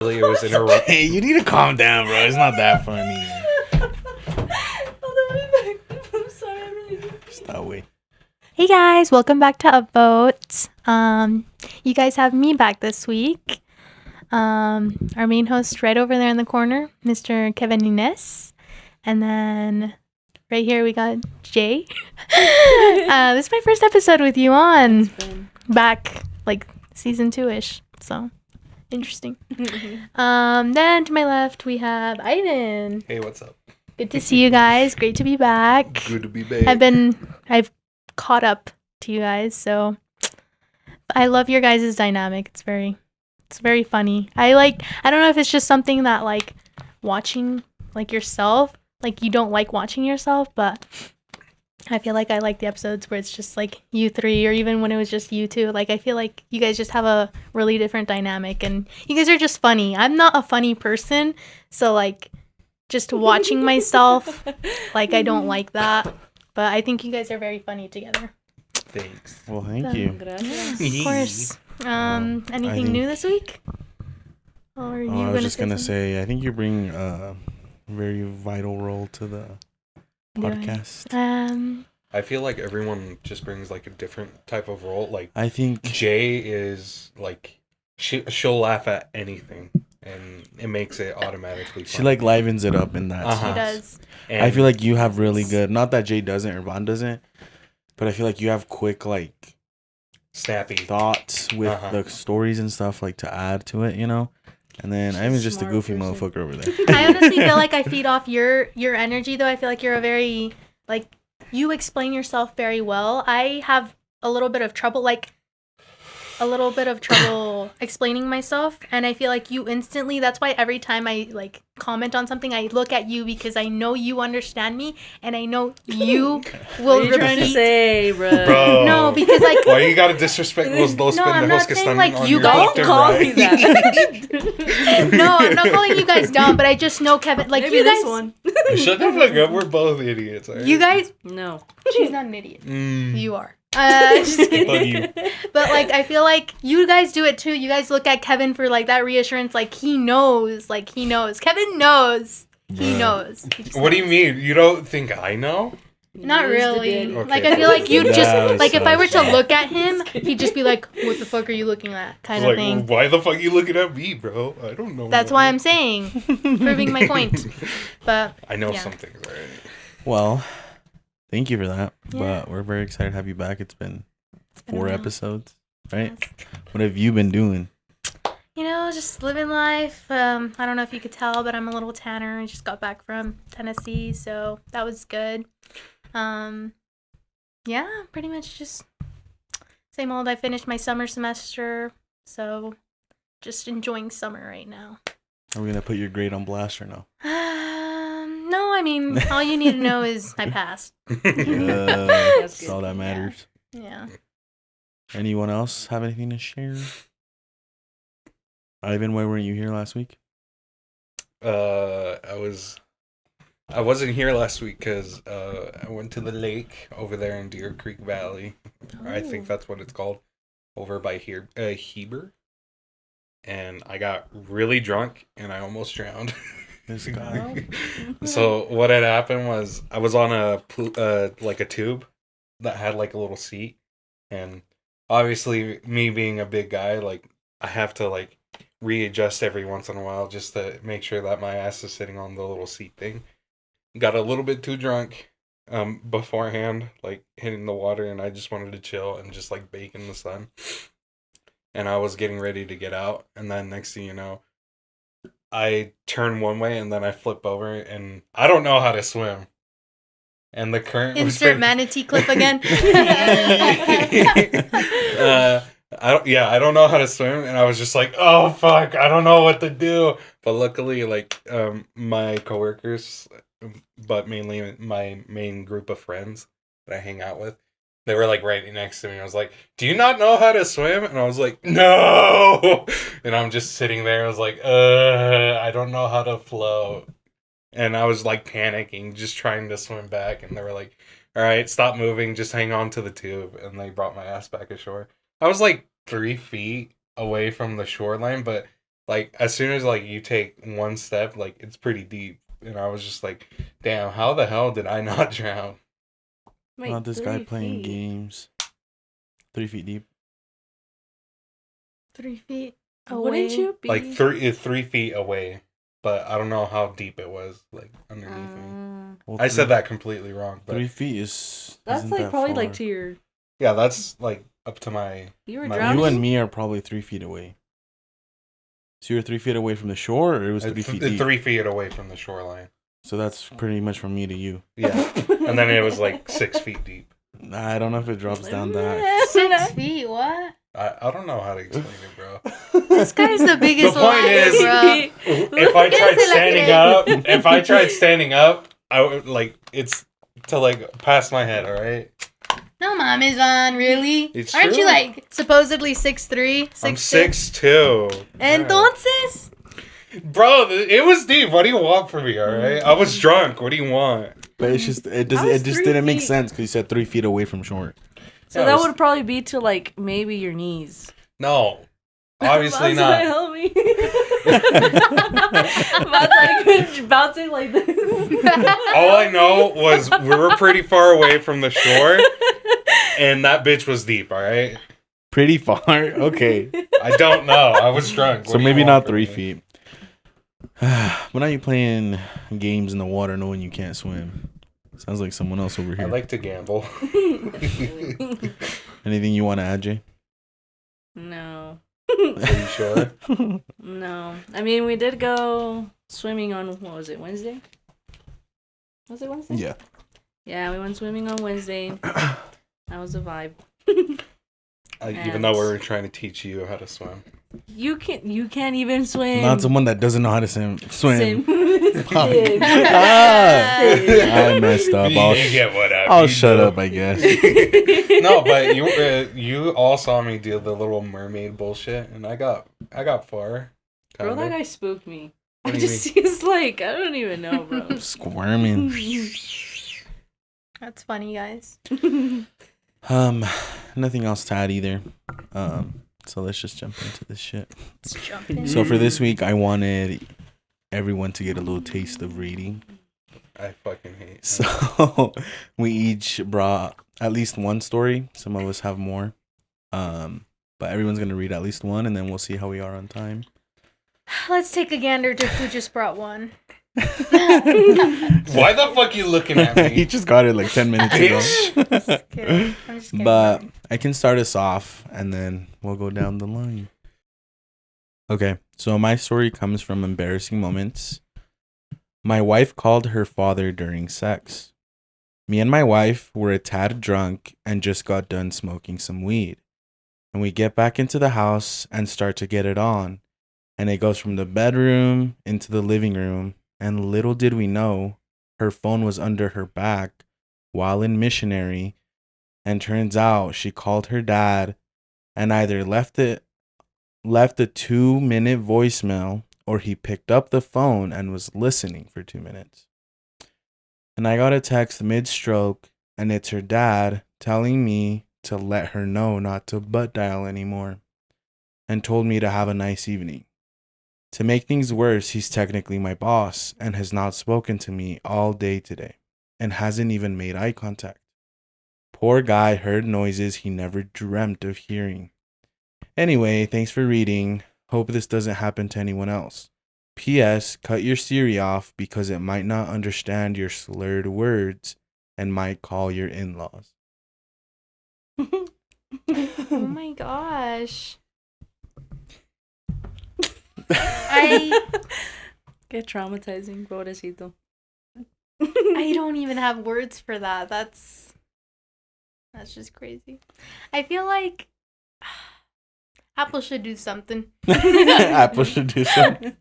It was interrupted. Hey, you need to calm down, bro. It's not that funny. I'm sorry, I really do. Stop wait. Hey guys, welcome back to Upvote. You guys have me back this week. Our main host right over there in the corner, Mr. Kevin Inez. And then right here we got Jay. This is my first episode with you on. Back like season 2-ish. So interesting. Then to my left we have Ivan. Hey, what's up? Good to see you guys. Great to be back. Good to be back. I've caught up to you guys, so I love your guys' dynamic. It's very funny. I don't know if it's just something that like watching like yourself, like you don't like watching yourself, but I feel like I like the episodes where it's just like you three, or even when it was just you two. Like I feel like you guys just have a really different dynamic, and you guys are just funny. I'm not a funny person, so like just watching myself, like I don't like that. But I think you guys are very funny together. Thanks. Well, thank you. Of course. Anything think- new this week? Or are you I was just gonna something? say, I think you bring a very vital role to the Do I? podcast. I feel like everyone just brings like a different type of role. Like I think Jay is like she'll laugh at anything, and it makes it automatically. she fun. like livens it up in that. Uh-huh. She does. And I feel like you have really good. Not that Jay doesn't or Vaughn doesn't, but I feel like you have quick like snappy. thoughts with Uh-huh. the stories and stuff like to add to it, you know. And then She's I'm a just a smart goofy person. motherfucker over there. I honestly feel like I feed off your energy, though. I feel like you're a very, like, you explain yourself very well. I have a little bit of trouble explaining myself, and I feel like you instantly, that's why every time I like comment on something, I look at you, because I know you understand me, and I know you will What are you trying to repeat. say, bro? Bro. No, because like Why you gotta disrespect los dos No, I'm pendejos not que saying, están like, on you your guys- left Don't and call right? me that. no, I'm not calling you guys dumb, but I just know Kevin, like, Maybe you this guys, one. Shut the fuck up. We're both idiots. Alright? you guys, No. she's not an idiot. Mm. You are. Just kidding. Fuck you. But like I feel like you guys do it too. You guys look at Kevin for like that reassurance, like he knows. Kevin knows. He Bruh. knows. He just What do you knows. mean? You don't think I know? Not Here's the really. daddy. Okay. Like I feel like you That just was like if so I were to funny. look at him, he'd just be like, "What the fuck are you looking at?" kind of Like, thing. why the fuck you looking at me, bro? I don't know. That's why I'm saying, proving my point. But I know yeah. something, right? Well, thank you for that. Yeah. But we're very excited to have you back. It's been been a 4 while. episodes, right? yes. What have you been doing? You know, just living life. I don't know if you could tell, but I'm a little tanner. I just got back from Tennessee, so that was good. Yeah, pretty much just same old. I finished my summer semester, so just enjoying summer right now. Are we gonna put your grade on blast or no? No, I mean, all you need to know is I passed. That's all that Yeah. matters. Yeah. Anyone else have anything to share? Ivan, why weren't you here last week? I wasn't here last week because I went to the lake over there in Deer Creek Valley. I think that's what it's called, over by here, Heber. And I got really drunk and I almost drowned. This guy. So what had happened was I was on a like a tube that had like a little seat, and obviously me being a big guy, like I have to like readjust every once in a while just to make sure that my ass is sitting on the little seat thing. Got a little bit too drunk beforehand, like hitting the water, and I just wanted to chill and just like bake in the sun. And I was getting ready to get out, and then next thing you know, I turn one way and then I flip over, and I don't know how to swim. And the current was Insert pretty- manatee clip again. I don't know how to swim, and I was just like, oh fuck, I don't know what to do. But luckily, like my coworkers, but mainly my main group of friends that I hang out with, they were like right next to me. I was like, do you not know how to swim? And I was like, no. And I'm just sitting there. I was like, I don't know how to float. And I was like panicking, just trying to swim back. And they were like, all right, stop moving, just hang on to the tube. And they brought my ass back ashore. I was like 3 feet away from the shoreline, but like as soon as like you take one step, like it's pretty deep. And I was just like, damn, how the hell did I not drown? Wait, Not this guy 3 playing feet. games. 3 feet deep. 3 feet Wouldn't away. you be Like 3 feet away, but I don't know how deep it was, like underneath me. Well, I said that completely wrong, but 3 feet is. That's isn't like that probably like far. to your. yeah, that's like up to my. You were My- drowning. You and me are probably 3 feet away. So you're 3 feet away from the shore, or it was 3 feet deep? 3 feet away from the shoreline. So that's pretty much from me to you. Yeah, and then it was like 6 feet deep. I don't know if it drops down that. 6 feet, what? I don't know how to explain it, bro. This guy's the biggest The point liar, is- bro. If I tried Piensa la standing que- up, if I tried standing up, I would like it's to like past my head. All right, No, mames, Van, really? It's Aren't you true. like supposedly 6'3"? I'm 6'2". Entonces? Bro, it was deep. What do you want from me? All right, I was drunk. What do you want? But it's just it How it is just 3 didn't make feet? sense because you said 3 feet away from shore. So Yeah, that it was- would probably be to like maybe your knees. No, obviously Bouncing, not. Help me. Bouncing like this. All I know was we were pretty far away from the shore, and that bitch was deep. All right, Pretty far. Okay. I don't know. I was drunk. So What do you maybe want not from 3 me? feet. But now you're playing games in the water knowing you can't swim. Sounds like someone else over I here. like to gamble. Anything you want to add, Jay? No. Are you sure? No. I mean, we did go swimming on, what was it, Wednesday? Was it Wednesday? Yeah. Yeah, we went swimming on Wednesday. That was a vibe. Even though we were trying to teach you how to swim. You can't even swim. Not someone that doesn't know how to swim. Same. Fuck. Same. Ah. Same. I messed up. You get what I'll shut up, I guess. No, but you all saw me do the little mermaid bullshit, and I got far. Bro, kinda. that guy spooked me. What I do you just, he's like, I don't even know, bro. Squirming. That's funny, guys. Nothing else to add either. So let's just jump into this shit. Let's jump in. So for this week, I wanted everyone to get a little taste of reading. I fucking hate. So we each brought at least one story. Some of us have more. But everyone's gonna read at least one, and then we'll see how we are on time. Let's take a gander to who just brought one. Why the fuck you looking at He me? just got it like 10 minutes ago. Just kidding. I'm just kidding. But I can start us off and then we'll go down the line. Okay, so my story comes from embarrassing moments. My wife called her father during sex. Me and my wife were a tad drunk and just got done smoking some weed. And we get back into the house and start to get it on. And it goes from the bedroom into the living room. And little did we know, her phone was under her back while in missionary. And turns out she called her dad and either left a 2-minute voicemail or he picked up the phone and was listening for 2 minutes. And I got a text mid-stroke and it's her dad telling me to let her know not to butt dial anymore and told me to have a nice evening. To make things worse, he's technically my boss and has not spoken to me all day today and hasn't even made eye contact. Poor guy heard noises he never dreamt of hearing. Anyway, thanks for reading. Hope this doesn't happen to anyone else. P.S. Cut your Siri off because it might not understand your slurred words and might call your in-laws. oh my gosh. I Get traumatizing, pobrecito. I don't even have words for that. That's just crazy. I feel like Apple should do something. Apple should do something.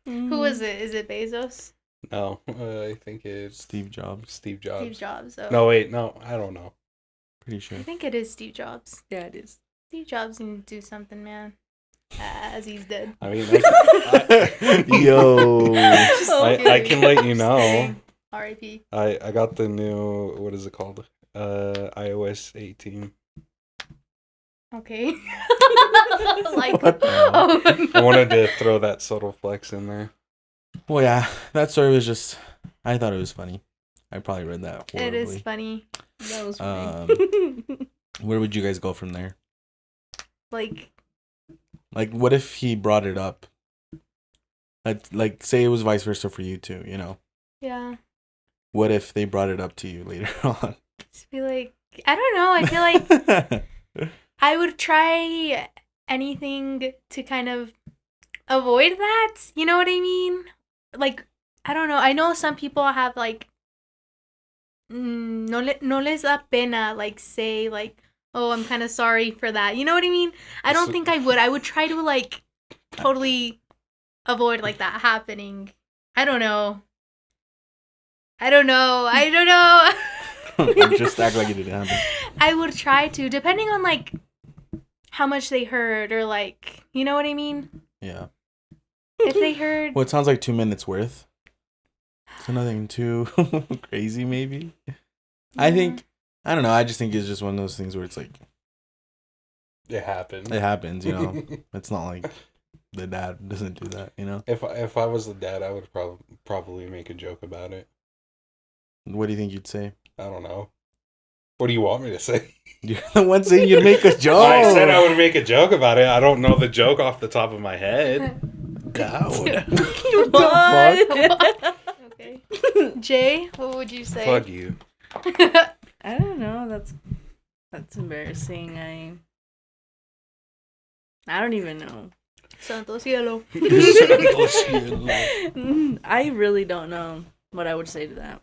Who is it? Is it Bezos? No, I think it's Steve Jobs. Steve Jobs. Steve Jobs. Oh. No, wait, no, I don't know. Pretty sure. I think it is Steve Jobs. Yeah, it is. Steve Jobs needs to do something, man. As he's dead. I mean, Yo. I can let you know. R.I.P. I got the new, what is it called? iOS 18. Okay. What the hell? oh, I wanted to throw that subtle flex in there. Well, yeah, that story was just. I thought it was funny. I probably read that It is horribly. funny. That was funny. Where would you guys go from there? Like, Like, what if he brought it up? Like, say it was vice versa for you too. You know, yeah. what if they brought it up to you later on? Just be like, I don't know. I feel like I would try anything to kind of avoid that. You know what I mean? Like, I don't know. I know some people have like, no les da pena, like, say, like, oh, I'm kind of sorry for that. You know what I mean? I don't think I would. I would try to, like, totally avoid, like, that happening. I don't know. Just act like it didn't happen. I would try to, depending on, like, how much they heard or, like, you know what I mean? Yeah. If they heard. Well, it sounds like 2 minutes worth. So nothing too crazy, maybe. I think, I don't know. I just think it's just one of those things where it's like, It happened. it happens, you know. It's not like the dad doesn't do that, you know. If I was the dad, I would probably make a joke about it. What do you think you'd say? I don't know. What do you want me to say? You're the one saying you'd make a joke. I said I would make a joke about it. I don't know the joke off the top of my head. God. What? Okay. Jay, what would you say? Fuck you. I don't know. That's embarrassing. I don't even know. Santo cielo. I really don't know what I would say to that.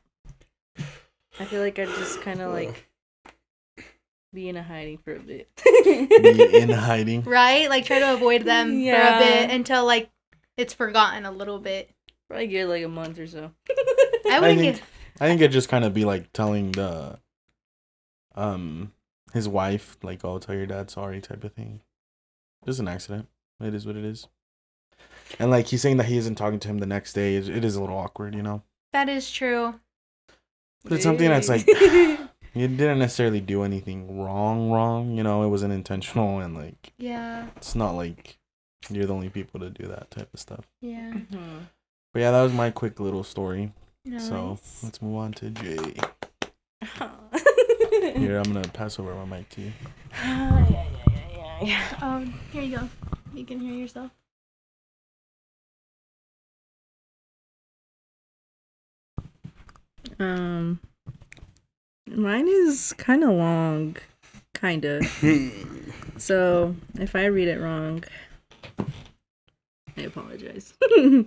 I feel like I'd just kind of like be in a hiding for a bit. Be in hiding. Right? Like, try to avoid them for a Yeah. bit until, like, it's forgotten a little bit. Probably get like a month or so. I wouldn't think- get. I think it'd just kind of be like telling the his wife, like, oh, tell your dad sorry type of thing. Just an accident. It is what it is. And like he's saying that he isn't talking to him the next day. It is a little awkward, you know. That is true. But it's something that's like you didn't necessarily do anything wrong. You know, it wasn't intentional, and like Yeah. it's not like you're the only people to do that type of stuff. Yeah. Mhm. But yeah, that was my quick little story. Nice. So let's move on to Jay. Here, I'm gonna pass over my mic to you. Here you go. You can hear yourself. Mine is kind of long, kind of. So if I read it wrong, I apologize. Please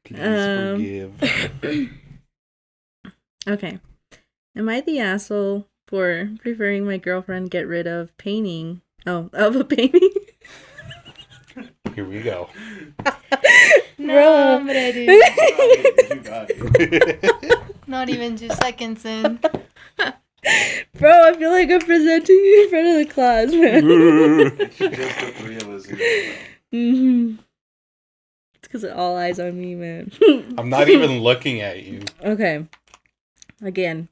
forgive. Okay. Am I the asshole for preferring my girlfriend get rid of painting? Oh, of a painting? Here we go. No, hombre, dude. You got it. Not even 2 seconds in. Bro, I feel like I'm presenting you in front of the class, man. It's just the three of us here. Mm-hmm. It's because all eyes on me, man. I'm not even looking at you. Okay. Again.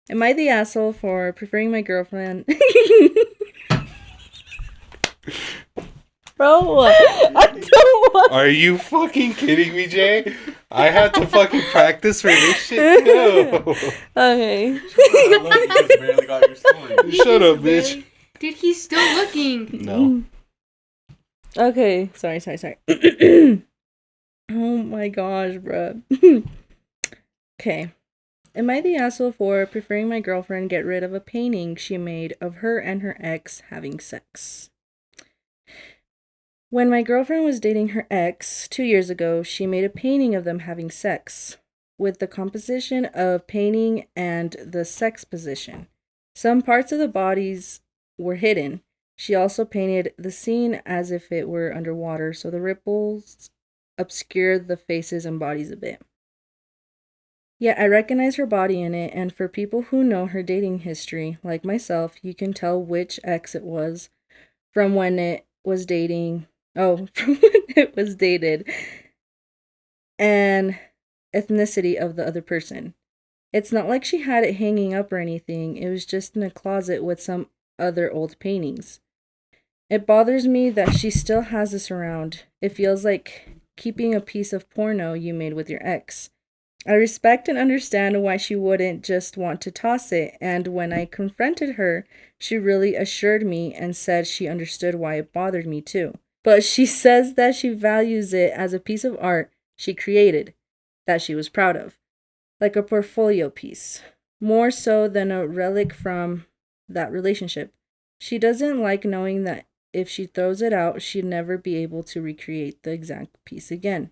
Am I the asshole for preferring my girlfriend? Bro, I don't want. Are you fucking kidding me, Jay? I have to fucking practice for this shit too. Okay. You just barely got your story. Shut up, bitch. Dude, he's still looking. No. Okay. Sorry. Oh my gosh, bro. Okay. Am I the asshole for preferring my girlfriend get rid of a painting she made of her and her ex having sex? When my girlfriend was dating her ex 2 years ago, she made a painting of them having sex, with the composition of painting and the sex position. Some parts of the bodies were hidden. She also painted the scene as if it were underwater, so the ripples obscured the faces and bodies a bit. Yet I recognize her body in it, and for people who know her dating history, like myself, you can tell which ex it was from when it was dating. Oh, from when it was dated, and ethnicity of the other person. It's not like she had it hanging up or anything. It was just in a closet with some other old paintings. It bothers me that she still has this around. It feels like keeping a piece of porno you made with your ex. I respect and understand why she wouldn't just want to toss it, and when I confronted her, she really assured me and said she understood why it bothered me too. But she says that she values it as a piece of art she created, that she was proud of, like a portfolio piece, more so than a relic from that relationship. She doesn't like knowing that if she throws it out, she'd never be able to recreate the exact piece again.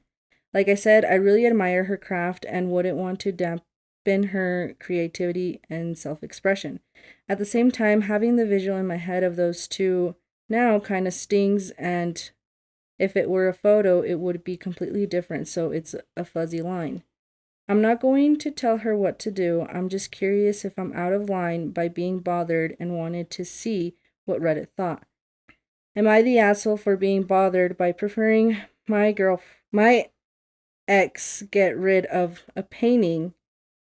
Like I said, I really admire her craft and wouldn't want to dampen her creativity and self expression. At the same time, having the visual in my head of those two now kind of stings, and if it were a photo, it would be completely different, so it's a fuzzy line. I'm not going to tell her what to do. I'm just curious if I'm out of line by being bothered and wanted to see what Reddit thought. Am I the asshole for being bothered by preferring my ex get rid of a painting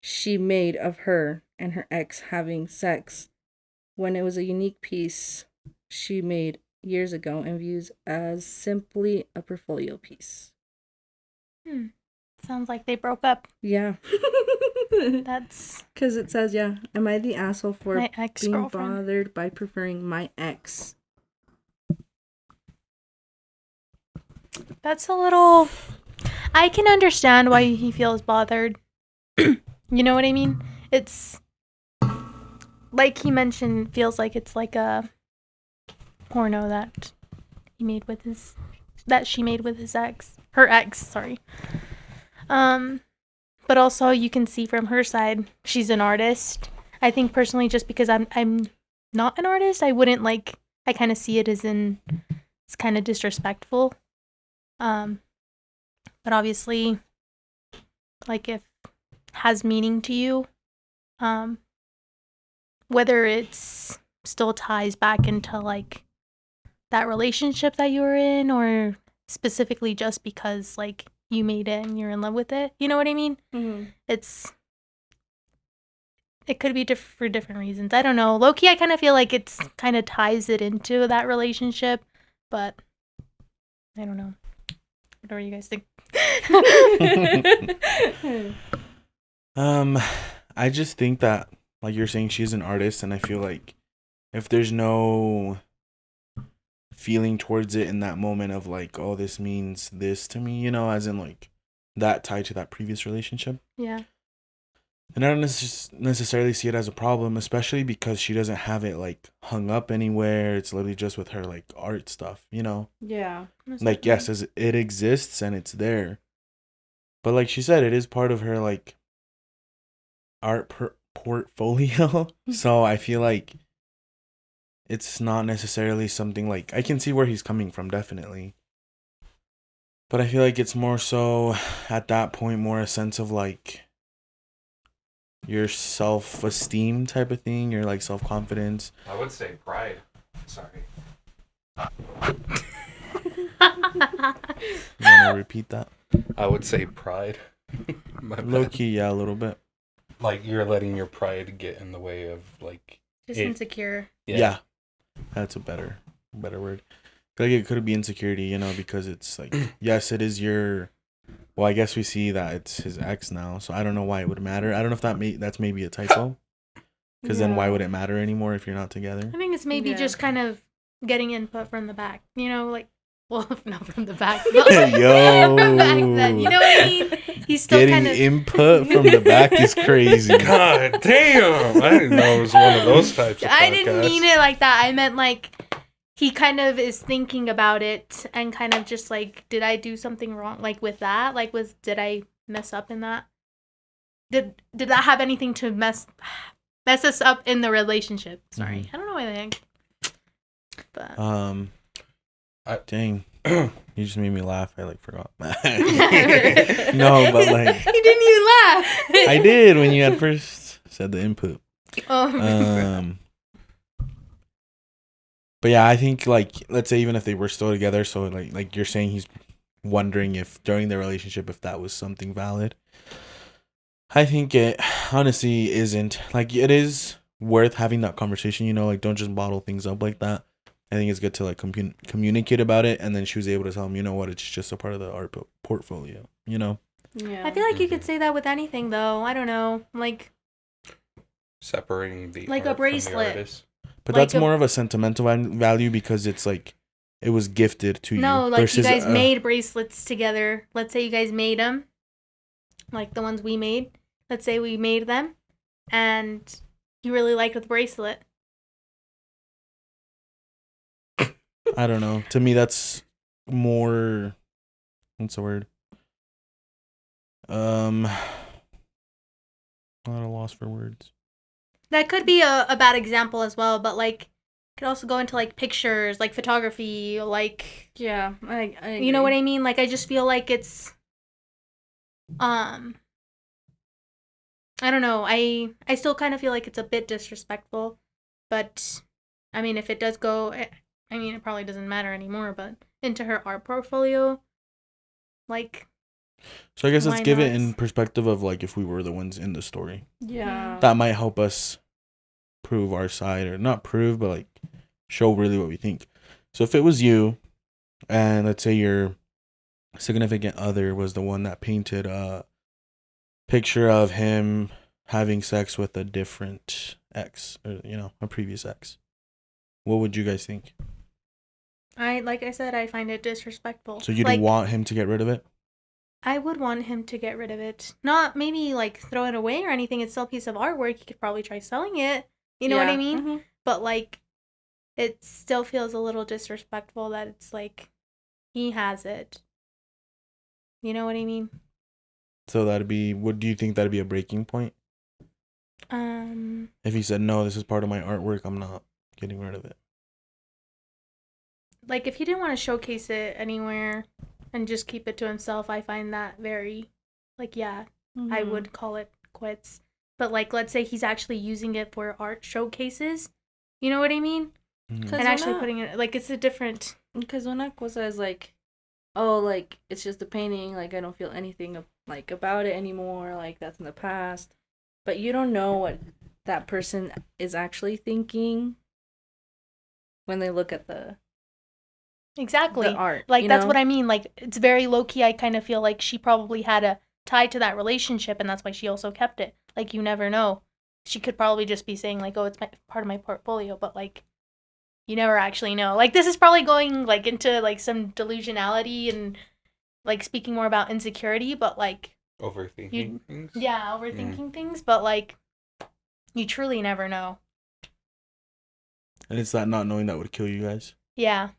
she made of her and her ex having sex when it was a unique piece she made years ago and views as simply a portfolio piece? Sounds like they broke up. Yeah. That's Because it says, yeah, am I the asshole for my being ex-girlfriend. bothered by preferring my ex? That's a little. I can understand why he feels bothered. You know what I mean? It's like he mentioned, feels like it's like a porno that he made with his that she made with his ex, her ex, sorry. But also you can see from her side, she's an artist. I think personally, just because I'm not an artist, I wouldn't like. I kind of see it as it's kind of disrespectful. But obviously, like if has meaning to you, whether it's still ties back into like that relationship that you were in, or specifically just because like you made it and you're in love with it, you know what I mean? Mm-hmm. It could be for different reasons. I don't know. Low-key, I kind of feel like it's kind of ties it into that relationship, but I don't know. What do you guys think? I just think that, like you're saying, she's an artist, and I feel like if there's no feeling towards it in that moment of like, oh, this means this to me, as in like that tied to that previous relationship. Yeah. And I don't necessarily see it as a problem, especially because she doesn't have it like hung up anywhere. It's literally just with her like art stuff, Yeah. Like, yes, it exists and it's there. But like she said, it is part of her like art portfolio. So I feel like it's not necessarily something like, I can see where he's coming from, definitely. But I feel like it's more so at that point, more a sense of like your self-esteem type of thing, your like self-confidence. I would say pride. Sorry. You want to repeat that? I would say pride. My bad. Low-key, yeah, a little bit. Like you're letting your pride get in the way of like Just it- insecure. Yeah. That's a better word. I feel like it could be insecurity, because it's like, yes, it is your. Well, I guess we see that it's his ex now, so I don't know why it would matter. I don't know if that's maybe a typo. Because then why would it matter anymore if you're not together? I think it's maybe just kind of getting input from the back, like, well, not from the back, but like, Yo. from back then, you know what I mean? He's still Getting kind of input from the back is crazy. God damn! I didn't know it was one of those types of podcasts. I didn't mean it like that. I meant like he kind of is thinking about it and kind of just like, did I do something wrong? Like with that, like did I mess up in that? Did that have anything to mess us up in the relationship? Sorry, I don't know anything. But dang, you just made me laugh. I like forgot. No, but like you didn't even laugh. I did when you at first said the input. Oh. But yeah, I think like, let's say even if they were still together, so like you're saying he's wondering if during their relationship if that was something valid. I think it honestly isn't. Like, it is worth having that conversation, like don't just bottle things up like that. I think it's good to like communicate about it, and then she was able to tell him, you know what, it's just a part of the art portfolio, you know. Yeah. I feel like you could Mhm. say that with anything, though. I don't know, like Separating the Like a art from the bracelet. artist. But Like that's a- more of a sentimental value because it's like it was gifted to no, you. like you versus, guys made bracelets together. Let's say you guys made them, like the ones we made. Let's say we made them, and you really liked the bracelet. I don't know. To me, that's more. What's the word? Not a loss for words. That could be a bad example as well, but like could also go into like pictures, like photography, like Yeah, I you know what I mean? Like I just feel like it's I don't know. I still kind of feel like it's a bit disrespectful, but I mean if it does go I mean it probably doesn't matter anymore, but into her art portfolio like So I guess let's Why give it not? in perspective of like if we were the ones in the story. Yeah. That might help us prove our side, or not prove, but like show really what we think. So if it was you, and let's say your significant other was the one that painted a picture of him having sex with a different ex, or a previous ex, what would you guys think? like I said, I find it disrespectful. So you'd like, want him to get rid of it? I would want him to get rid of it. Not maybe like throw it away or anything. It's still a piece of artwork. You could probably try selling it. You know what I mean? Mhm. But like, it still feels a little disrespectful that it's like he has it. You know what I mean? So that'd be, what do you think that'd be a breaking point? If he said, no, this is part of my artwork, I'm not getting rid of it. Like if he didn't want to showcase it anywhere and just keep it to himself, I find that very, like, yeah, I Mhm. would call it quits. But like, let's say he's actually using it for art showcases. You know what I mean? Mhm. Cause And when actually I- putting it like it's a different. Because when Aquasa is like, oh, like, it's just a painting, like, I don't feel anything, like, about it anymore, like, that's in the past. But you don't know what that person is actually thinking when they look at the Exactly. art. Like you that's know? what I mean. Like it's very low key. I kind of feel like she probably had a tie to that relationship, and that's why she also kept it. Like you never know. She could probably just be saying like, "Oh, it's part of my portfolio," but like, you never actually know. Like this is probably going like into like some delusionality and like speaking more about insecurity, but like Overthinking things. yeah, overthinking things. But like, you truly never know. And it's that not knowing that would kill you guys. Yeah.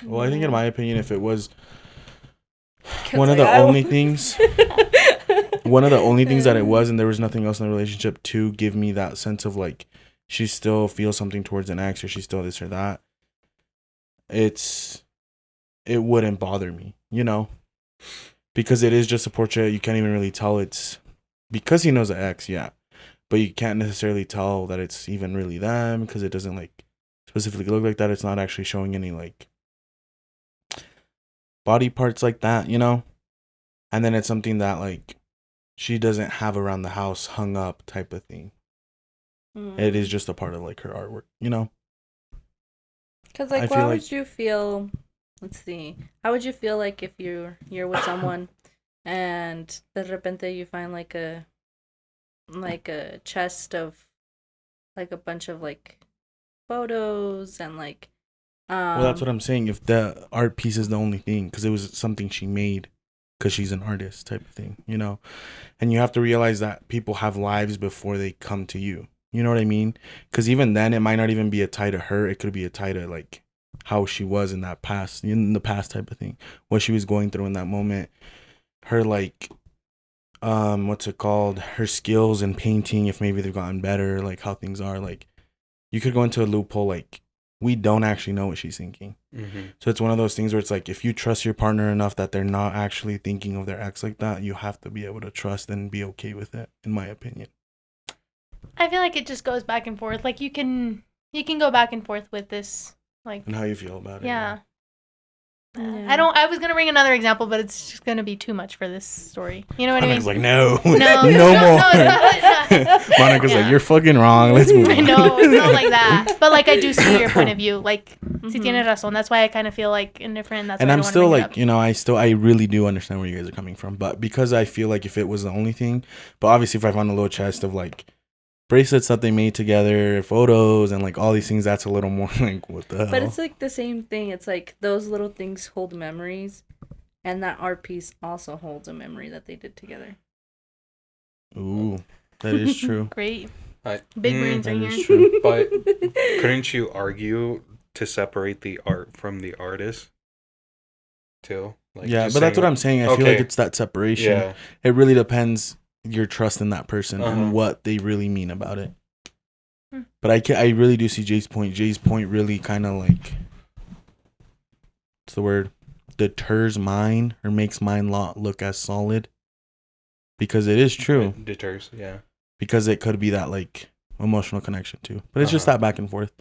Well, I think in my opinion, if it was Kid's one of like, the I only don't- things, one of the only things that it was, and there was nothing else in the relationship to give me that sense of like she still feels something towards an ex, or she's still this or that, it wouldn't bother me, because it is just a portrait. You can't even really tell it's because he knows the ex, yeah, but you can't necessarily tell that it's even really them because it doesn't like specifically look like that. It's not actually showing any like body parts like that, and then it's something that like she doesn't have around the house hung up type of thing. It is just a part of like her artwork, Because, I like, feel why like- would you feel, let's see, how would you feel like if you're with someone and de repente you find like a chest of like a bunch of like photos and like Well, that's what I'm saying. If the art piece is the only thing, because it was something she made because she's an artist type of thing, and you have to realize that people have lives before they come to you. You know what I mean? Because even then, it might not even be a tie to her. It could be a tie to like how she was in the past type of thing, what she was going through in that moment, her like, what's it called? Her skills in painting, if maybe they've gotten better, like how things are. Like, you could go into a loophole. Like, we don't actually know what she's thinking. Mm-hmm. So it's one of those things where it's like, if you trust your partner enough that they're not actually thinking of their ex like that, you have to be able to trust and be okay with it, in my opinion. I feel like it just goes back and forth. Like you can go back and forth with this. Like And how you feel about it. yeah. Yeah. I was gonna bring another example, but it's just gonna be too much for this story. You know what I mean? Monica's like, no, No, no more. it's not. Monica's Yeah. like, you're fucking wrong. Let's move on. No, it's not like that. But like I do see your point of view. Like, si Mhm. tiene razón. That's why I kind of feel like indifferent. That's And why I I'm don't still wanna bring it like, up. you know, I really do understand where you guys are coming from. But because I feel like if it was the only thing, but obviously if I found a little chest of like bracelets that they made together, photos, and like all these things, that's a little more like, what the hell? But it's like the same thing. It's like those little things hold memories, and that art piece also holds a memory that they did together. Ooh, that is true. Great. I- Big brains That right is here. true. But couldn't you argue to separate the art from the artist too? Like, Yeah, just but that's saying, what I'm saying. I feel like okay. it's that separation. Yeah, It really depends your trust in that person Uh-huh. and what they really mean about it. Hmm. But I really do see Jay's point. Jay's point really kind of like, what's the word? Deters mine or makes mine look as solid. Because it is true. It deters. Yeah, Because it could be that like emotional connection too. But it's just Uh-huh. that back and forth.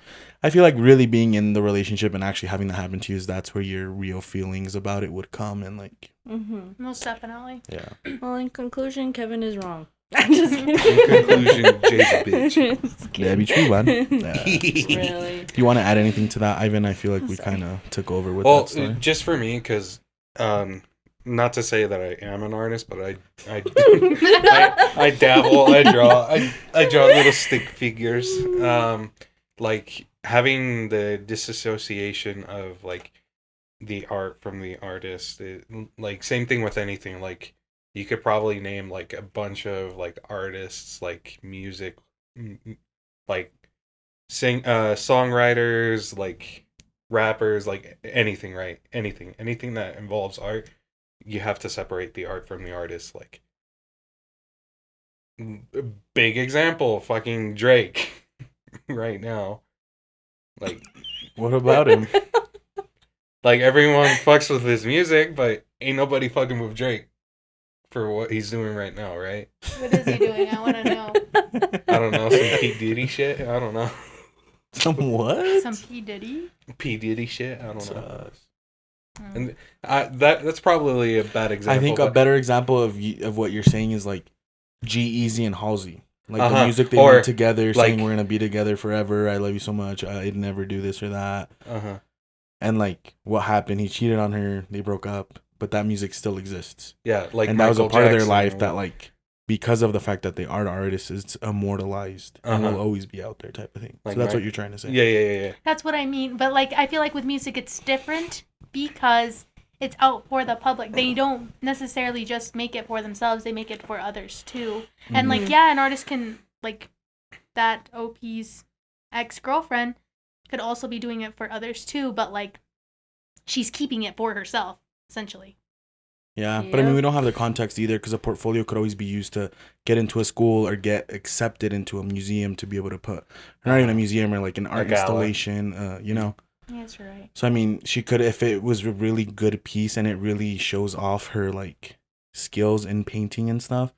I feel like really being in the relationship and actually having that happen to you is that's where your real feelings about it would come and like, Mm-hmm. Most definitely. yeah. Well, in conclusion, Kevin is wrong. I'm just kidding. In conclusion, Jay's a bitch. Just Yeah, be kidding. true, bud. Really. Do you want to add anything to that, Ivan? I feel like we Sorry. kind of took over with Well, that story. just for me, because not to say that I am an artist, but I I dabble. I draw little stick figures. Like having the disassociation of like the art from the artist. Like same thing with anything. Like you could probably name like a bunch of like artists, like music, like songwriters, like rappers, like anything, right? Anything that involves art, you have to separate the art from the artist. Like big example, fucking Drake right now. Like What about him? like everyone fucks with his music, but ain't nobody fucking with Drake for what he's doing right now, right? What is he doing? I want to know. I don't know, some P Diddy shit. I don't know. Some what? Some P Diddy. P Diddy shit. I don't know. Mm. And that's probably a bad example. I think a but- better example of what you're saying is like G-Eazy and Halsey. Like the Uh-huh. music they Or, made together, saying like- we're gonna be together forever. I love you so much. I'd never do this or that. Uh-huh. And like what happened? He cheated on her. They broke up, but that music still exists. Yeah, like and that was a Michael part of their Jackson life or that what- like because of the fact that they are artists, it's immortalized and Uh-huh. will always be out there type of thing. Like so that's my- what you're trying to say. Yeah. That's what I mean. But like, I feel like with music, it's different because it's out for the public. They don't necessarily just make it for themselves. They make it for others too. And like, Mhm. yeah, an artist can like that OP's ex-girlfriend could also be doing it for others too. But like, she's keeping it for herself essentially. Yeah, but I mean, Yep. we don't have the context either because a portfolio could always be used to get into a school or get accepted into a museum to be able to put, or not even a museum or like an art gala. installation, you know. Yes, you're right. So I mean, she could, if it was a really good piece and it really shows off her like skills in painting and stuff,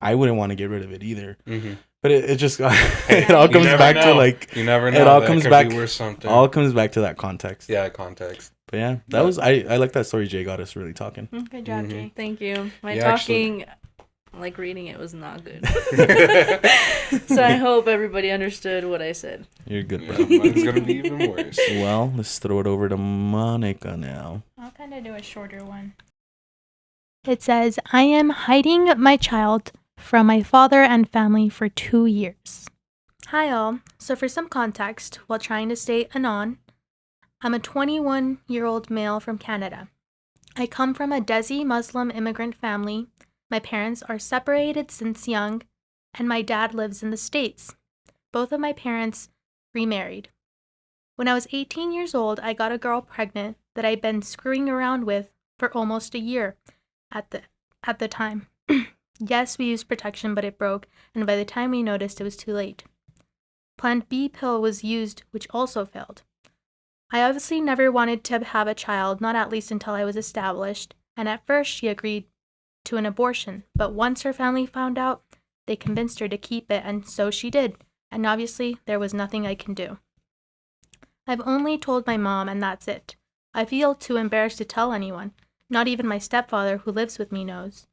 I wouldn't want to get rid of it either. Mm-hmm. But it just Hey, it all you comes never back to know. like You never it know. all that comes could back- be worth something. all comes back to that context. Yeah, context. But yeah, that Yeah. was I like that story. Jay got us really talking. Good job, Mhm. Jay. Thank you. My You actually- talking, like reading it, was not good. So I hope everybody understood what I said. You're good, Yeah, bro. mine's gonna be even worse. Well, let's throw it over to Monica now. I'll kind of do a shorter one. It says, I am hiding my child from my father and family for 2 years. Hi, all. So, for some context, while trying to stay anon, I'm a 21-year-old male from Canada. I come from a Desi Muslim immigrant family. My parents are separated since young, and my dad lives in the States. Both of my parents remarried. When I was 18 years old, I got a girl pregnant that I'd been screwing around with for almost a year at the time. Yes, we used protection, but it broke, and by the time we noticed, it was too late. Plan B pill was used, which also failed. I obviously never wanted to have a child, not at least until I was established, and at first she agreed to an abortion, but once her family found out, they convinced her to keep it, and so she did, and obviously there was nothing I can do. I've only told my mom, and that's it. I feel too embarrassed to tell anyone. Not even my stepfather, who lives with me, knows.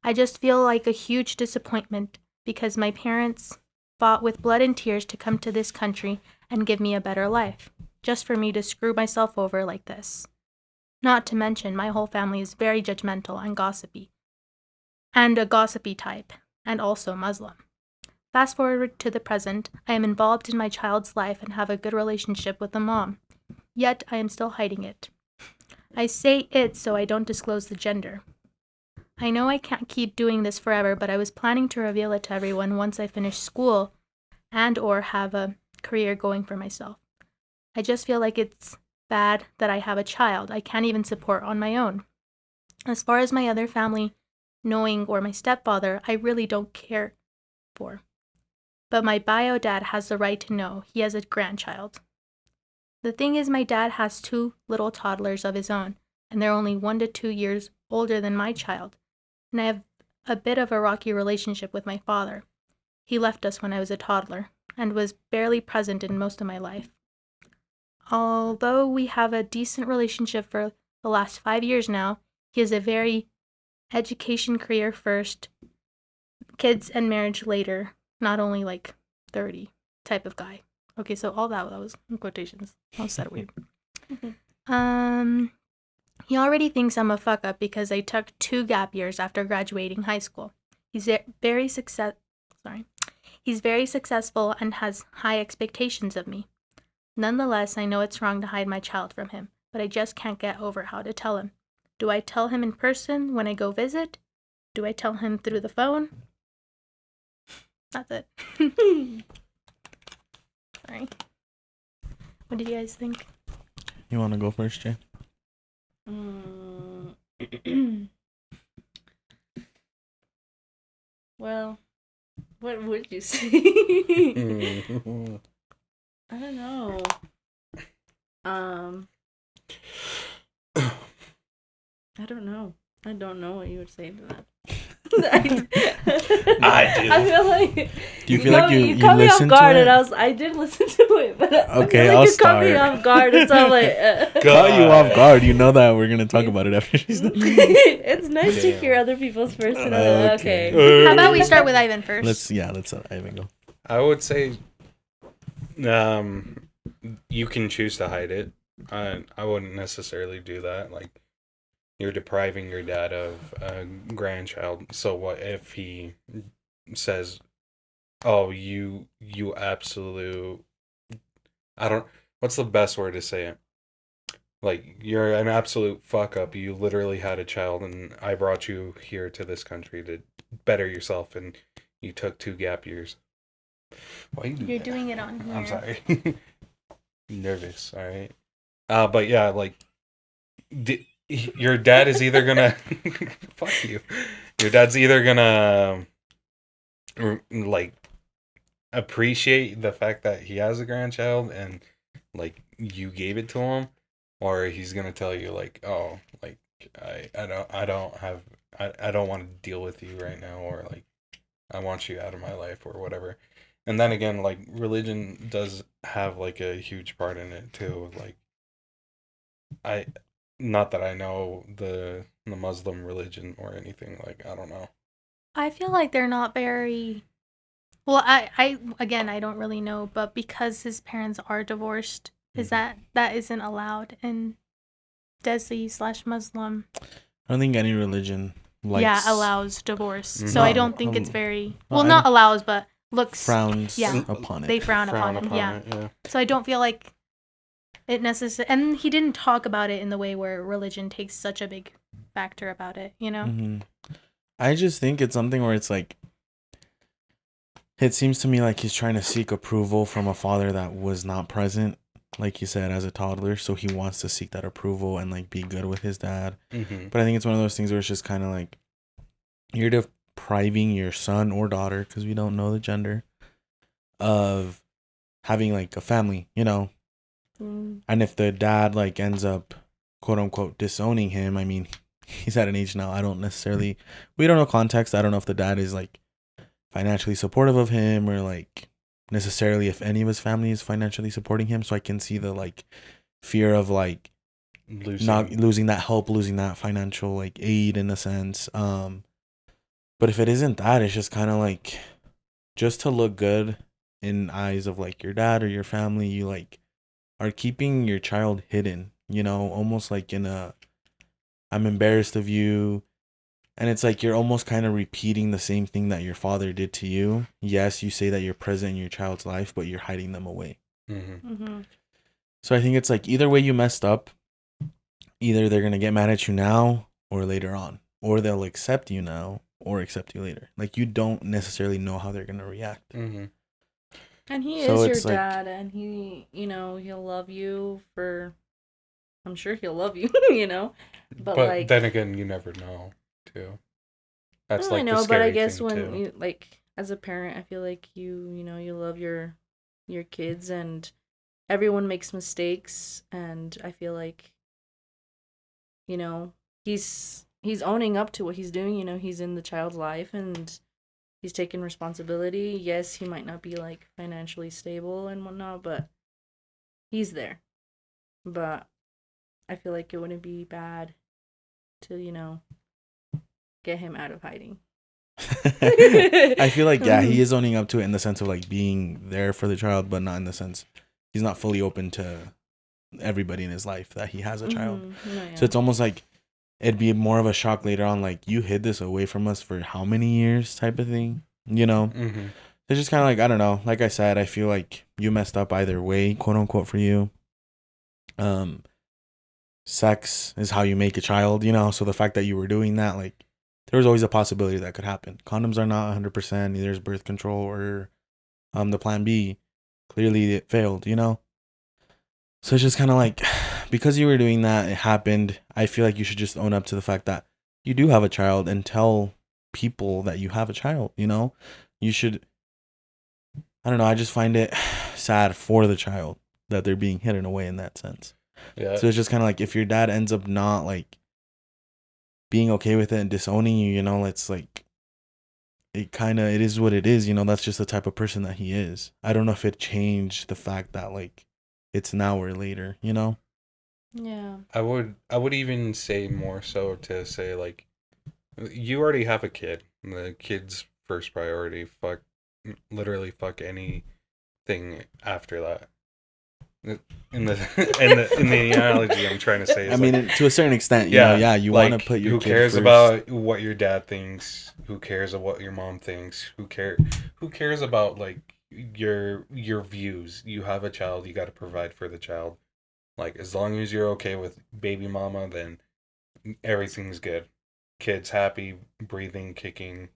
I just feel like a huge disappointment because my parents fought with blood and tears to come to this country and give me a better life, just for me to screw myself over like this. Not to mention, my whole family is very judgmental and gossipy, and a gossipy type, and also Muslim. Fast forward to the present, I am involved in my child's life and have a good relationship with the mom. Yet I am still hiding it. I say it so I don't disclose the gender. I know I can't keep doing this forever, but I was planning to reveal it to everyone once I finish school and or have a career going for myself. I just feel like it's bad that I have a child I can't even support on my own. As far as my other family knowing or my stepfather, I really don't care for. But my bio dad has the right to know. He has a grandchild. The thing is, my dad has 2 little toddlers of his own, and they're only 1 to 2 years older than my child. And I have a bit of a rocky relationship with my father. He left us when I was a toddler, and was barely present in most of my life. Although we have a decent relationship for the last 5 years now, he is a very education career first, kids and marriage later, not only like 30 type of guy. Okay, so all that was in quotations. I said it weird. He already thinks I'm a fuck up because I took 2 gap years after graduating high school. He's very successful and has high expectations of me. Nonetheless, I know it's wrong to hide my child from him, but I just can't get over how to tell him. Do I tell him in person when I go visit? Do I tell him through the phone? That's it. Sorry. What did you guys think? You want to go first, Jay? Well, what would you say? I don't know. I don't know. I don't know what you would say to that. I do. I feel like Do you feel like you caught me off listened to guard, it? and I did listen to it, but Okay, I feel like I'll you caught me start. off guard, and so I'm like, Caught you off guard. You know that we're gonna talk about it after she's done. It's nice to Damn. hear other people's personal. Okay. Okay. How about we start with Ivan first? Let's Ivan go. I would say, you can choose to hide it. I wouldn't necessarily do that. Like, you're depriving your dad of a grandchild. So what if he says, "Oh, you absolute," I don't. What's the best word to say it? Like, you're an absolute fuck up. You literally had a child, and I brought you here to this country to better yourself, and you took 2 gap years. Why you do You're that? doing it on here. I'm sorry. Nervous, all right. But yeah, like, your dad is either gonna fuck you. Your dad's either gonna like appreciate the fact that he has a grandchild and like you gave it to him, or he's gonna tell you like, oh, like I don't want to deal with you right now, or like I want you out of my life or whatever. And then again, like, religion does have like a huge part in it too. Like, not that I know the Muslim religion or anything, like, I don't know. I feel like they're not very. Well, I again, I don't really know, but because his parents are divorced, is that isn't allowed in Desi/Muslim? I don't think any religion likes allows divorce. So No, I don't think it's very well, not allows, but looks frowns Yeah. upon it. they frown upon him. Yeah. it, yeah. So I don't feel like it necessarily. And he didn't talk about it in the way where religion takes such a big factor about it. You know. Mm-hmm. I just think it's something where it's like, it seems to me like he's trying to seek approval from a father that was not present, like you said, as a toddler. So he wants to seek that approval and like be good with his dad. Mm-hmm. But I think it's one of those things where it's just kind of like, you're depriving your son or daughter, because we don't know the gender, of having like a family, you know? And if the dad like ends up quote unquote disowning him, I mean, he's at an age now, we don't know context. I don't know if the dad is like financially supportive of him, or like necessarily if any of his family is financially supporting him. So I can see the like fear of like not losing that help, losing that financial like aid in a sense. But if it isn't that, it's just kind of like just to look good in eyes of like your dad or your family, you like are keeping your child hidden, you know, almost like in a I'm embarrassed of you. And it's like you're almost kind of repeating the same thing that your father did to you. Yes, you say that you're present in your child's life, but you're hiding them away. So I think it's like either way you messed up, either they're going to get mad at you now or later on, or they'll accept you now or accept you later. Like you don't necessarily know how they're going to react. And he So is your it's like- dad, and he, you know, he'll love you for. I'm sure he'll love you, you know. But like, then again, you never know, too. That's well, like I know, the but scary I guess thing, when too. you like as a parent, I feel like you know, you love your kids, and everyone makes mistakes, and I feel like, you know, he's owning up to what he's doing. You know, he's in the child's life, and he's taking responsibility. Yes, he might not be like financially stable and whatnot, but he's there. But I feel like it wouldn't be bad to, you know, get him out of hiding. I feel like, yeah, he is owning up to it in the sense of like being there for the child, but not in the sense he's not fully open to everybody in his life that he has a child. No, yeah. So it's almost like it'd be more of a shock later on, like you hid this away from us for how many years type of thing, you know? It's just kind of like, I don't know. Like I said, I feel like you messed up either way, quote unquote, for you. Sex is how you make a child, you know? So the fact that you were doing that, like, there was always a possibility that could happen. Condoms are not 100%. Neither is birth control or the plan B. Clearly it failed, you know? So it's just kind of like, because you were doing that, it happened. I feel like you should just own up to the fact that you do have a child and tell people that you have a child, you know? You should, I don't know, I just find it sad for the child that they're being hidden away in that sense. Yeah. So it's just kind of like if your dad ends up not like being okay with it and disowning you, you know, it's like it is what it is, you know, that's just the type of person that he is. I don't know if it changed the fact that like it's now or later, you know? Yeah. I would even say more so to say like you already have a kid. The kid's first priority. Literally fuck anything after that. In the analogy I'm trying to say is I mean, to a certain extent, you know, yeah, you want to put your who kid cares first. about what your dad thinks? Who cares about what your mom thinks? Who cares about like your views? You have a child, you got to provide for the child. Like as long as you're okay with baby mama, then everything's good. Kid's happy, breathing, kicking,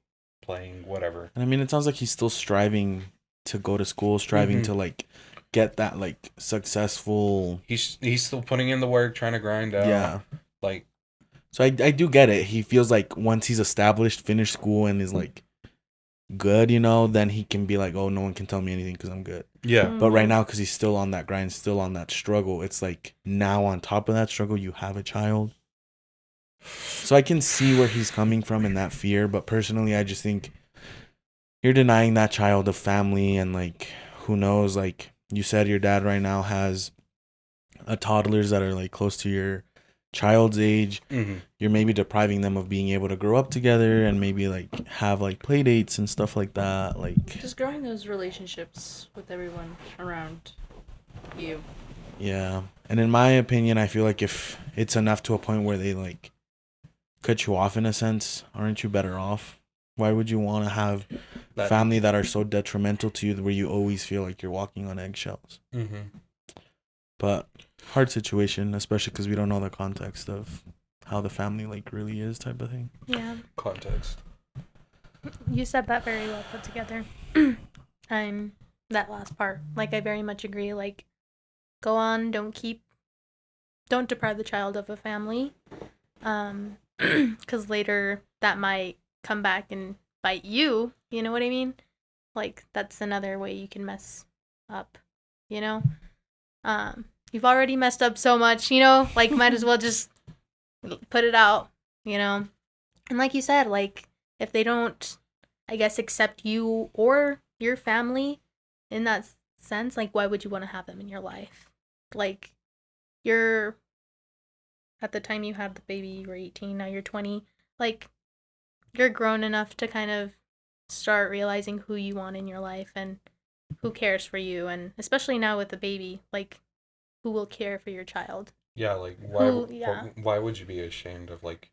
playing, whatever. And I mean, it sounds like he's still striving to go to school, striving to like get that like successful. He's still putting in the work, trying to grind out. Yeah. Like, so I do get it. He feels like once he's established, finished school, and is like good, you know, then he can be like, oh, no one can tell me anything because I'm good. yeah. But right now, because he's still on that grind, still on that struggle, it's like now on top of that struggle, you have a child. So I can see where he's coming from in that fear. But personally, I just think you're denying that child a family, and like, who knows, like you said, your dad right now has toddlers that are like close to your child's age. You're maybe depriving them of being able to grow up together and maybe like have like play dates and stuff like that, like just growing those relationships with everyone around you. Yeah. And in my opinion, I feel like if it's enough to a point where they like cut you off in a sense, aren't you better off? Why would you want to have family that are so detrimental to you where you always feel like you're walking on eggshells? But hard situation, especially because we don't know the context of how the family like really is type of thing. Yeah. Context. You said that very well put together. And that last part, like I very much agree. Like, go on, don't deprive the child of a family, because later that might come back and bite you. You know what I mean? Like that's another way you can mess up. You know, you've already messed up so much. You know, like might as well just put it out. You know, and like you said, like if they don't, I guess, accept you or your family in that sense, like why would you want to have them in your life? Like you're at the time you had the baby, you were 18, now you're 20. Like, you're grown enough to kind of start realizing who you want in your life and who cares for you. And especially now with the baby, like, who will care for your child? Yeah, like why would you be ashamed of like,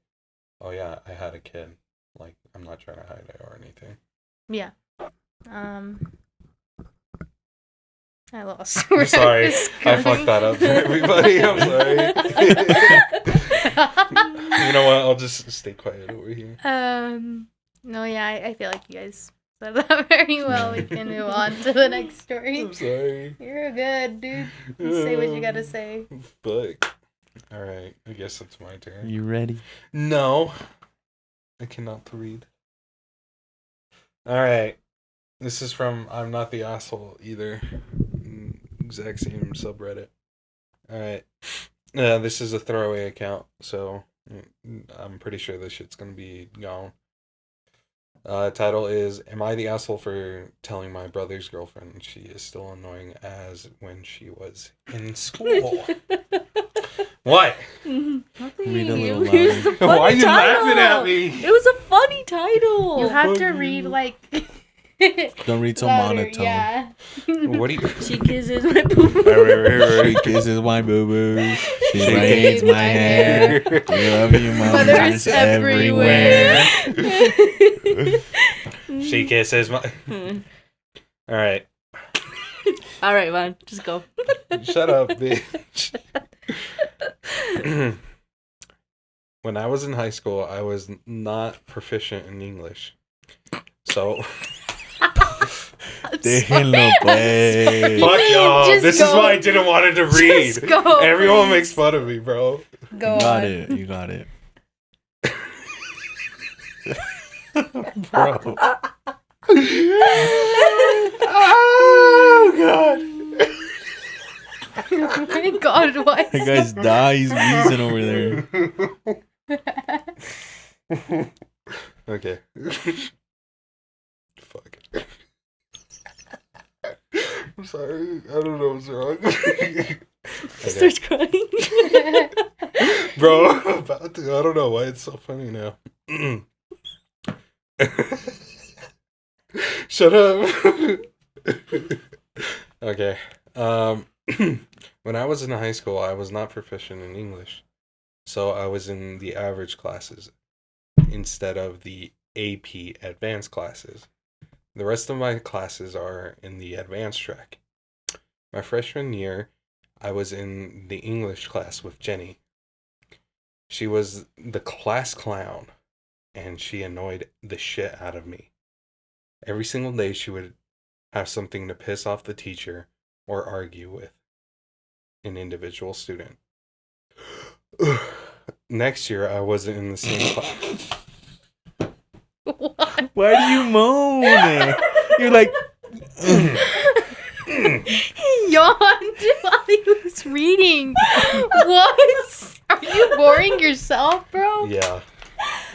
oh yeah, I had a kid. Like, I'm not trying to hide it or anything. Yeah. I lost. I'm sorry. I fucked that up for everybody. I'm sorry. You know what? I'll just stay quiet over here. No, yeah, I feel like you guys said that very well. We can move on to the next story. I'm sorry. You're good, dude. Say what you gotta say. Fuck. Alright, I guess it's my turn. You ready? No. I cannot read. Alright. This is from I'm Not the Asshole Either. Exact same subreddit. Alright. This is a throwaway account, so I'm pretty sure this shit's gonna be gone. Title is, Am I the asshole for telling my brother's girlfriend she is still annoying as when she was in school? What? Nothing. Read a little It was a louder. funny Why are you title. laughing at me? It was a funny title. You have to fuck read you. like Don't read so louder, monotone. Yeah. What do you... She kisses my boo. She kisses my boo boo. She braids my hair. We love you, Mothers mothers everywhere. She kisses my... Alright. All right, man, just go. Shut up, bitch. When I was in high school, I was not proficient in English. So... Déjenlo, pues. Fuck y'all. Just This go. is why I didn't want it to read. Just go, Everyone please. makes fun of me, bro. Go You got on. it. You got it. Bro. Oh, God. Oh my God, why? That guy's die. He's wheezing over there. Okay. Fuck. I'm sorry. I don't know what's wrong. Okay. Starts crying. Bro, I'm about to. I don't know why it's so funny now. Shut up. Okay. When I was in high school, I was not proficient in English. So I was in the average classes instead of the AP advanced classes. The rest of my classes are in the advanced track. My freshman year, I was in the English class with Jenny. She was the class clown, and she annoyed the shit out of me. Every single day, she would have something to piss off the teacher or argue with an individual student. Next year, I wasn't in the same class. What? Why do you moan? You're like, He yawned while he was reading. What? Are you boring yourself, bro? Yeah.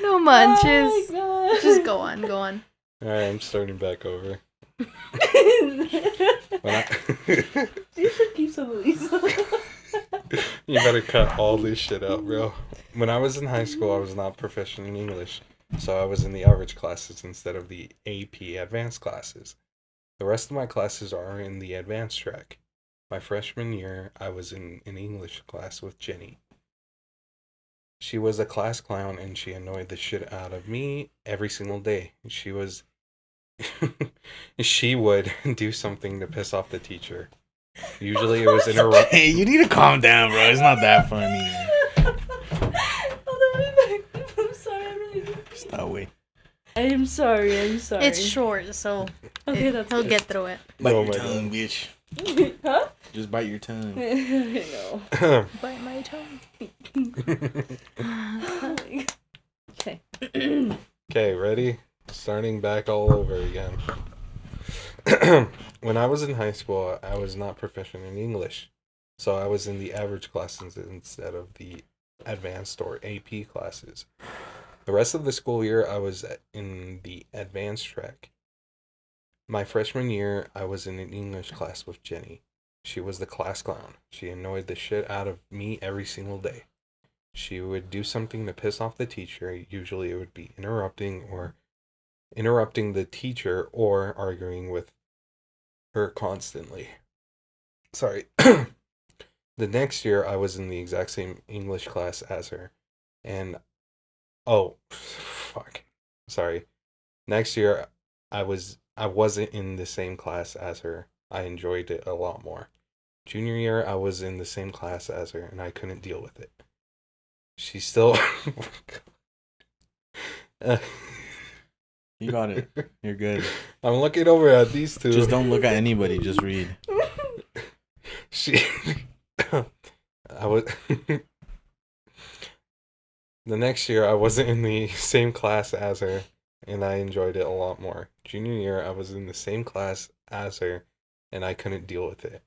No man, Oh just my just go on, go on. Alright, I'm starting back over. God. When I... You should keep some of these. You better cut all this shit out, bro. When I was in high school, I was not proficient in English, so I was in the average classes instead of the AP advanced classes. The rest of my classes are in the advanced track. My freshman year, I was in an English class with Jenny. She was a class clown and she annoyed the shit out of me every single day. She would do something to piss off the teacher. Usually it was in her... hey, you need to calm down, bro. It's not that funny. I'm sorry, I really do. Stop, wait. I'm sorry. It's short, so Okay, that's he'll good. get through it. Bite Oh your my tongue, bitch. Huh? Just bite your tongue. I know. Bite my tongue. Okay. Okay, ready? Starting back all over again. When I was in high school, I was not proficient in English. So I was in the average classes instead of the advanced or AP classes. The rest of the school year, I was in the advanced track. My freshman year, I was in an English class with Jenny. She was the class clown. She annoyed the shit out of me every single day. She would do something to piss off the teacher. Usually it would be interrupting the teacher or arguing with her constantly. Sorry. The next year I was in the exact same English class as her. And fuck. Sorry. Next year I wasn't in the same class as her. I enjoyed it a lot more. Junior year I was in the same class as her and I couldn't deal with it. She still You got it. You're good. I'm looking over at these two. Just don't look at anybody. Just read. She I was the next year I wasn't in the same class as her and I enjoyed it a lot more. Junior year I was in the same class as her and I couldn't deal with it.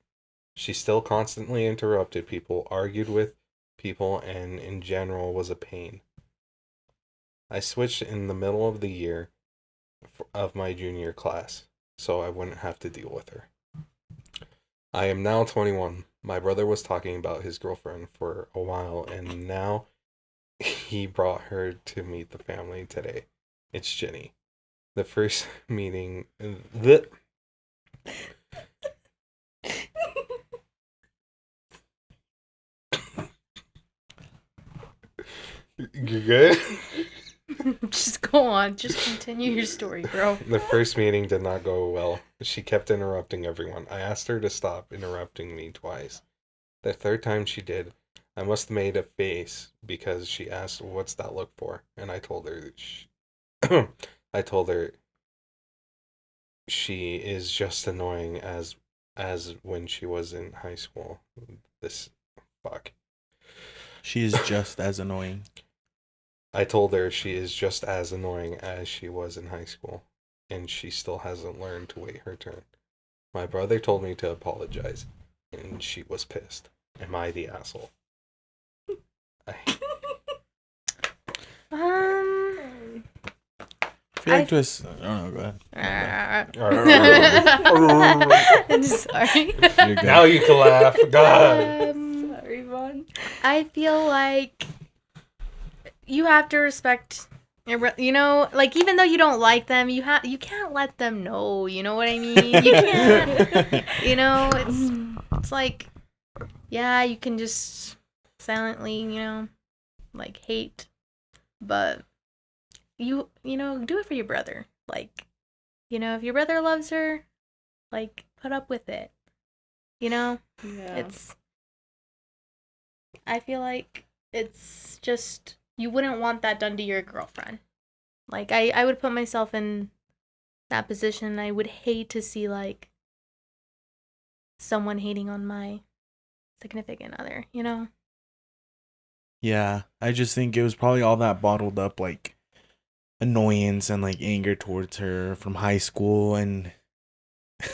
She still constantly interrupted people, argued with people, and in general was a pain. I switched in the middle of the year of my junior class so I wouldn't have to deal with her. I am now 21. My brother was talking about his girlfriend for a while, and now he brought her to meet the family today. It's Jenny. The first meeting... You good? Just go on. Just continue your story, bro. The first meeting did not go well. She kept interrupting everyone. I asked her to stop interrupting me twice. The third time she did, I must have made a face because she asked, "What's that look for?" And I told her, she is just annoying as when she was in high school. This fuck. She is just as annoying. I told her she is just as annoying as she was in high school, and she still hasn't learned to wait her turn. My brother told me to apologize, and she was pissed. Am I the asshole? I feel like to oh no, go ahead. I'm sorry. You're good. Now you can laugh. God. Sorry, Vaughn. I feel like you have to respect, like even though you don't like them, you can't let them know. You know what I mean? You can't. It's like, yeah, you can just silently, like hate, but you do it for your brother. Like, if your brother loves her, like put up with it. Yeah. I feel like it's just, you wouldn't want that done to your girlfriend. Like, I would put myself in that position. I would hate to see, like, someone hating on my significant other, Yeah, I just think it was probably all that bottled up, like, annoyance and, like, anger towards her from high school, and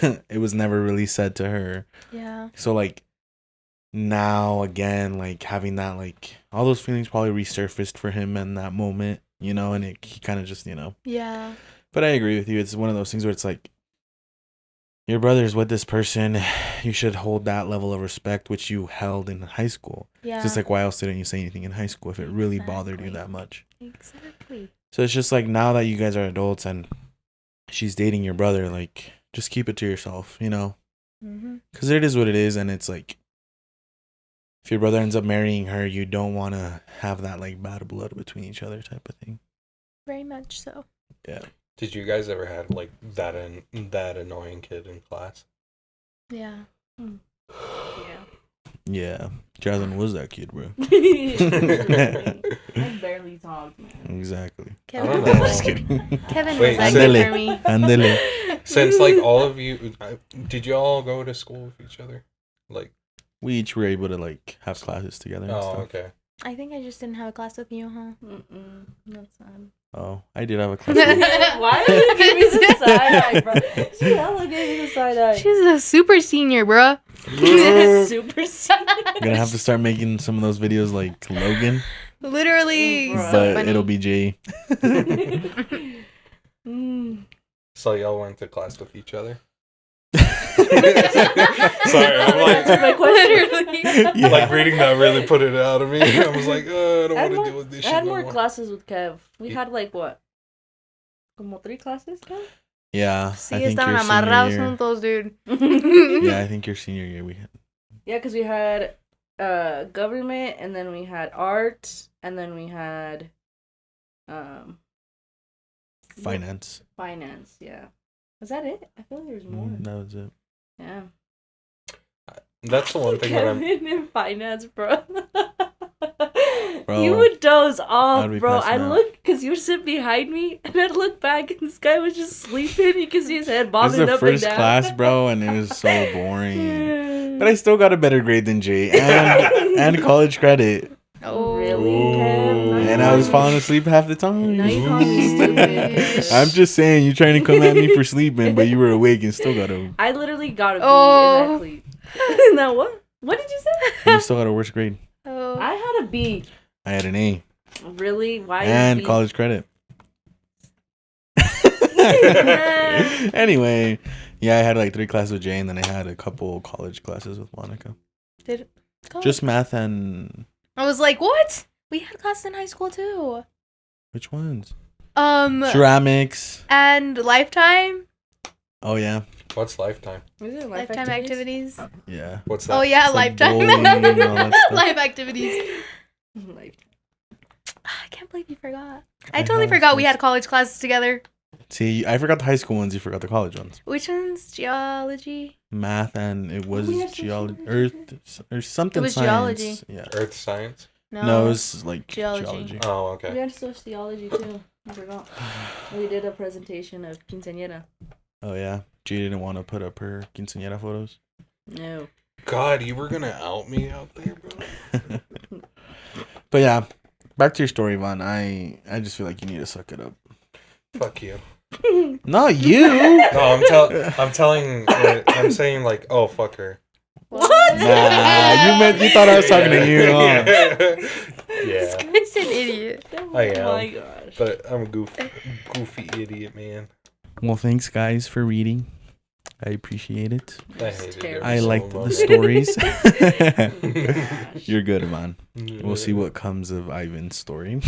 it was never really said to her. Yeah. So, like, now, again, like, having that, like, all those feelings probably resurfaced for him in that moment, and he kind of just, Yeah. But I agree with you. It's one of those things where it's like, your brother's with this person, you should hold that level of respect, which you held in high school. Yeah. It's just like, why else didn't you say anything in high school if it really bothered you Exactly. that much? Exactly. So it's just like, now that you guys are adults and she's dating your brother, like, just keep it to yourself, Mm-hmm. Because it is what it is, and it's like, if your brother ends up marrying her, you don't want to have that, like, bad blood between each other type of thing. Very much so. Yeah. Did you guys ever have like that annoying kid in class? Yeah. Yeah. Jasmine was that kid, bro. I barely talk, man. Exactly. Kevin, I don't know. Just kidding. Kevin Wait, was that Andele. good for me. Andele. Since like all of you, did you all go to school with each other? Like, We each were able to, like, have classes together and oh, stuff. okay. I think I just didn't have a class with you, huh? Mm-mm. That's sad. Oh, I did have a class. with- Why did you give me the side eye, bro? She hella gave me the side eye. She's a super senior, bruh. Super sad. Gonna have to start making some of those videos like Logan, Literally, Bruh. so but funny. it'll be Jay. Mm. So y'all went to class with each other? Sorry, I'm Answer my like, question. Yeah. like reading that really put it out of me. I was like, I don't I had want to more, deal with this I shit had no more more. classes with Kev. We Yeah. had like what? Como 3 classes, Kev? Yeah, Sí, I think estaban your senior amarrados year. juntos, dude. Yeah, I think your senior year we had. Yeah, because we had government, and then we had art, and then we had Finance. finance. Yeah. Was that it? I feel like there was more. That was it. Yeah. That's the one thing that I'm. Kevin in finance, bro. Bro, You would doze I'd off, be bro. passing I out. look because you were sitting behind me, and I'd look back, and this guy was just sleeping. You could see his head It was bobbing the up first and down. class, bro, and it was so boring. But I still got a better grade than Jay and college credit. Oh, Really, Ooh. Kev? Now And you I was call falling me- asleep half the time. Now you call me stupid. I'm just saying, you're trying to come at me for sleeping, but you were awake and still got a. I literally got a B Oh. in that sleep. Now what? What did you say? You still got a worse grade. Oh. I had a B. I had an A Really? Why? and B? college credit. Anyway, yeah, I had like 3 classes with Jay, and then I had a couple college classes with Monica. Did go. Just math and I was like, what? We had class in high school too. which ones? Uh, Ceramics. And Lifetime. Oh yeah, What's Lifetime? Is it Lifetime activities. yeah. What's that? Oh yeah, It's like Lifetime. bowling and all that stuff. Life activities. Like, I can't believe you forgot. I I totally know, forgot we it's- had college classes together. See, I forgot the high school ones. You forgot the college ones. Which one's geology? Math and it was we have geology, sociology earth or something. It was science. geology. Yeah. Earth Science? No, it was like Geology. geology. Oh, we okay. had sociology too. I forgot. We did a presentation of quinceañera. Oh yeah, G didn't want to put up her quinceañera photos. No. God, you were gonna out me out there, bro. But yeah, back to your story, Vaughn. I just feel like you need to suck it up. Fuck you. Not you. No, I'm saying like, oh, fuck her. What? Nah, you thought I was talking to you. Huh? This Yeah, guy's an idiot. I am. Oh my gosh. but I'm a goofy idiot, man. Well, thanks guys for reading. I appreciate it. I It's hated terrible. it I so liked the much. stories. Gosh. You're good, man. We'll see what comes of Ivan's story.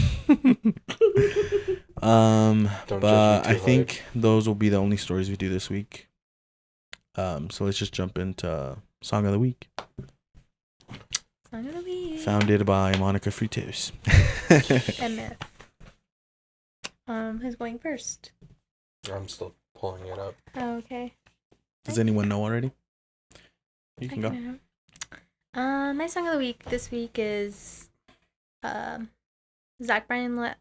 Don't But judge me I too think those will be the only stories we do this week. So let's just jump into Song of the Week, Song of the week. founded by Monica Fritos. MF. Who's going first? I'm still pulling it up. Oh, okay. Does anyone know already? You I can go. know. My song of the week this week is Zach Bryan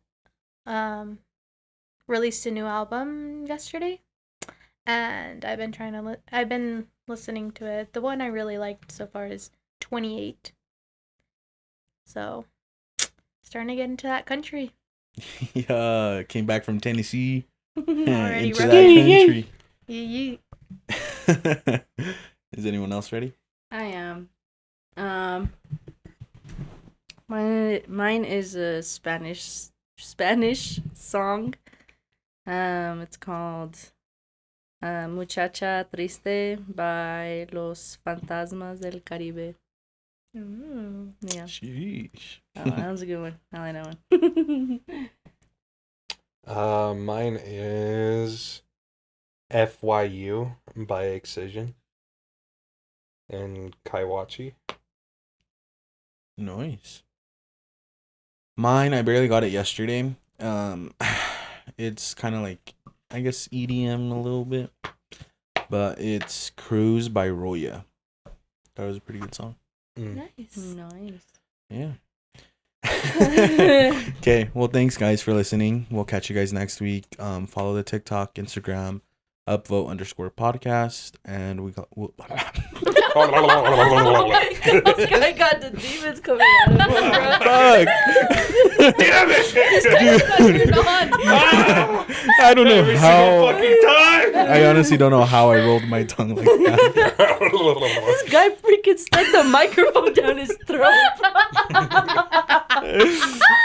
released a new album yesterday, and I've been trying to I've been listening to it. The one I really liked so far is 28. So starting to get into that country. Yeah, came back from Tennessee. Already into ready. that country. Yeah. Is anyone else ready? I am. Mine is a Spanish song. It's called Muchacha Triste by Los Fantasmas del Caribe. Mm. Yeah, Sheesh. that was a good one. I like that one. Mine is FYU by Excision and Kaiwachi. Nice. Mine, I barely got it yesterday. It's kind of like, I guess, EDM a little bit, but it's Cruise by Roya. That was a pretty good song. Nice. Nice. Yeah. Okay, well, thanks guys for listening. We'll catch you guys next week. Follow the TikTok, Instagram, upvote_podcast, and we got. Oh my God, this guy got the demons coming out of him, bro. Fuck. Damn it! Dude. I don't know Every single how. fucking time. I honestly don't know how I rolled my tongue like that. This guy freaking stuck the microphone down his throat.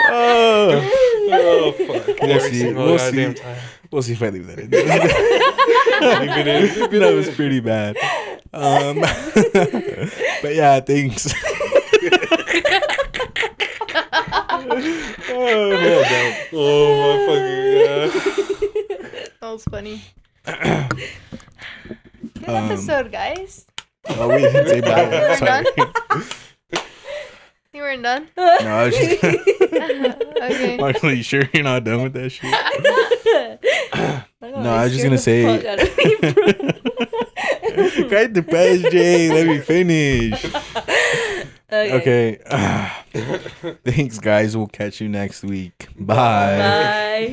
Oh. Oh fuck! We'll Every see. single We'll goddamn see. time. We'll see if I leave that in. Leave it in. That was pretty bad. But yeah, thanks. Oh my fucking That was funny. Good episode, guys. Oh, we didn't say bye. We're Sorry. done? You weren't done? No, I was just. Okay. Michael, you sure you're not done with that shit? No, I was just gonna say. Quite the past, Jay. Let me finish. Okay. Thanks, guys. We'll catch you next week. Bye. Bye.